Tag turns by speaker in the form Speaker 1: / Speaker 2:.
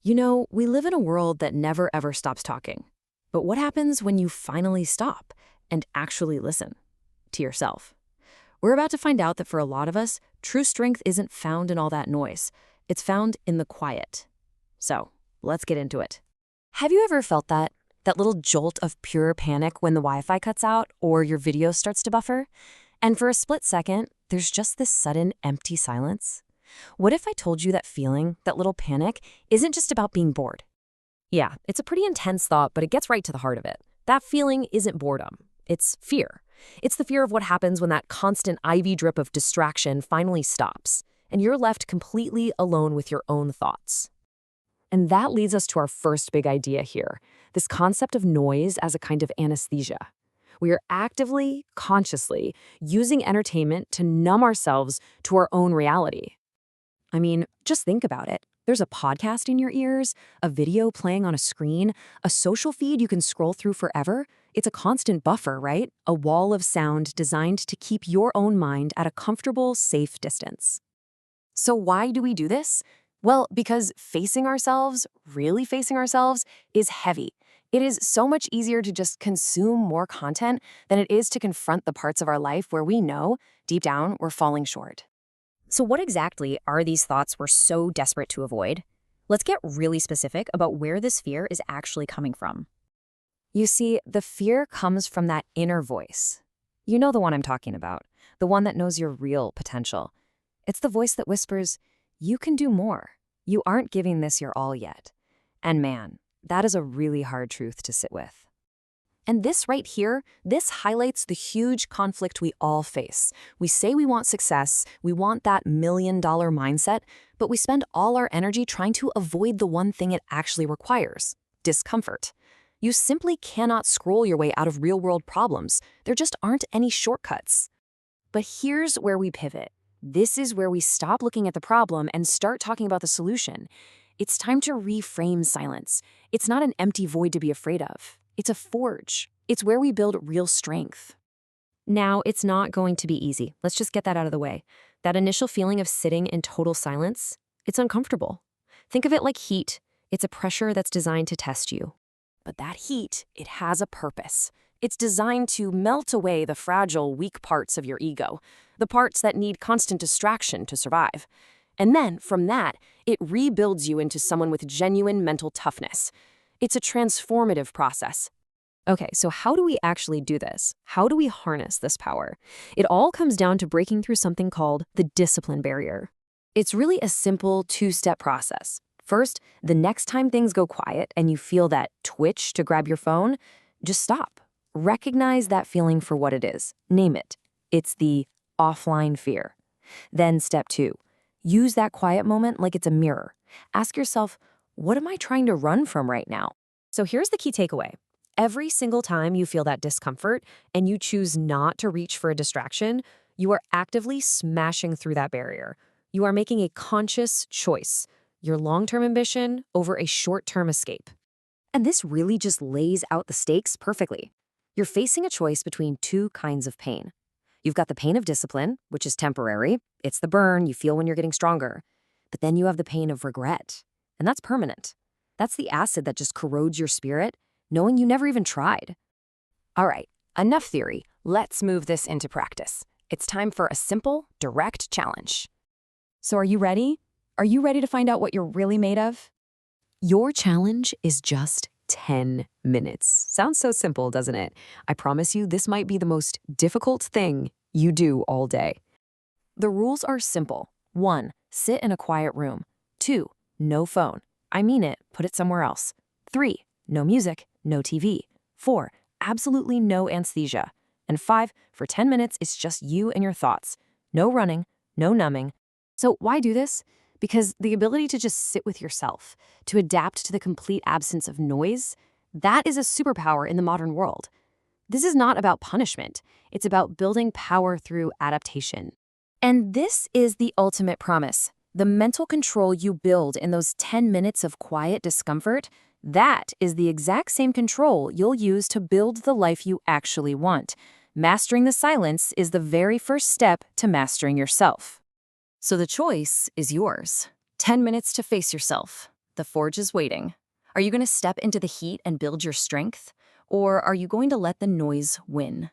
Speaker 1: You know, we live in a world that never ever stops talking. But what happens when you finally stop and actually listen to yourself? We're about to find out that for a lot of us, true strength isn't found in all that noise. It's found in the quiet. So, let's get into it. Have you ever felt that? That little jolt of pure panic when the Wi-Fi cuts out or your video starts to buffer? And for a split second, there's just this sudden empty silence? What if I told you that feeling, that little panic, isn't just about being bored? Yeah, it's a pretty intense thought, but it gets right to the heart of it. That feeling isn't boredom. It's fear. It's the fear of what happens when that constant IV drip of distraction finally stops, and you're left completely alone with your own thoughts. And that leads us to our first big idea here, this concept of noise as a kind of anesthesia. We are actively, consciously using entertainment to numb ourselves to our own reality. I mean, just think about it. There's a podcast in your ears, a video playing on a screen, a social feed you can scroll through forever. It's a constant buffer, right? A wall of sound designed to keep your own mind at a comfortable, safe distance. So why do we do this? Well, because facing ourselves, really facing ourselves, is heavy. It is so much easier to just consume more content than it is to confront the parts of our life where we know, deep down, we're falling short. So what exactly are these thoughts we're so desperate to avoid? Let's get really specific about where this fear is actually coming from. You see, the fear comes from that inner voice. You know the one I'm talking about, the one that knows your real potential. It's the voice that whispers, you can do more. You aren't giving this your all yet. And man, that is a really hard truth to sit with. And this right here, this highlights the huge conflict we all face. We say we want success, we want that $1 million mindset, but we spend all our energy trying to avoid the one thing it actually requires, discomfort. You simply cannot scroll your way out of real-world problems. There just aren't any shortcuts. But here's where we pivot. This is where we stop looking at the problem and start talking about the solution. It's time to reframe silence. It's not an empty void to be afraid of. It's a forge. It's where we build real strength. Now, it's not going to be easy. Let's just get that out of the way. That initial feeling of sitting in total silence, it's uncomfortable. Think of it like heat. It's a pressure that's designed to test you. But that heat, it has a purpose. It's designed to melt away the fragile, weak parts of your ego, the parts that need constant distraction to survive. And then, from that, it rebuilds you into someone with genuine mental toughness. It's a transformative process. Okay, so how do we actually do this? How do we harness this power? It all comes down to breaking through something called the discipline barrier. It's really a simple two-step process. First, the next time things go quiet and you feel that twitch to grab your phone, just stop. Recognize that feeling for what it is. Name it. It's the offline fear. Then step two, use that quiet moment like it's a mirror. Ask yourself, what am I trying to run from right now? So here's the key takeaway. Every single time you feel that discomfort and you choose not to reach for a distraction, you are actively smashing through that barrier. You are making a conscious choice, your long-term ambition over a short-term escape. And this really just lays out the stakes perfectly. You're facing a choice between two kinds of pain. You've got the pain of discipline, which is temporary. It's the burn you feel when you're getting stronger. But then you have the pain of regret. And that's permanent. That's the acid that just corrodes your spirit, knowing you never even tried. All right, enough theory. Let's move this into practice. It's time for a simple, direct challenge. So are you ready? Are you ready to find out what you're really made of? Your challenge is just 10 minutes. Sounds so simple, doesn't it? I promise you, this might be the most difficult thing you do all day. The rules are simple. 1, sit in a quiet room. 2, no phone. I mean it, put it somewhere else. 3, no music, no TV. 4, absolutely no anesthesia. And 5, for 10 minutes, it's just you and your thoughts. No running, no numbing. So why do this? Because the ability to just sit with yourself, to adapt to the complete absence of noise, that is a superpower in the modern world. This is not about punishment. It's about building power through adaptation. And this is the ultimate promise. The mental control you build in those 10 minutes of quiet discomfort, that is the exact same control you'll use to build the life you actually want. Mastering the silence is the very first step to mastering yourself. So the choice is yours. 10 minutes to face yourself. The forge is waiting. Are you going to step into the heat and build your strength? Or are you going to let the noise win?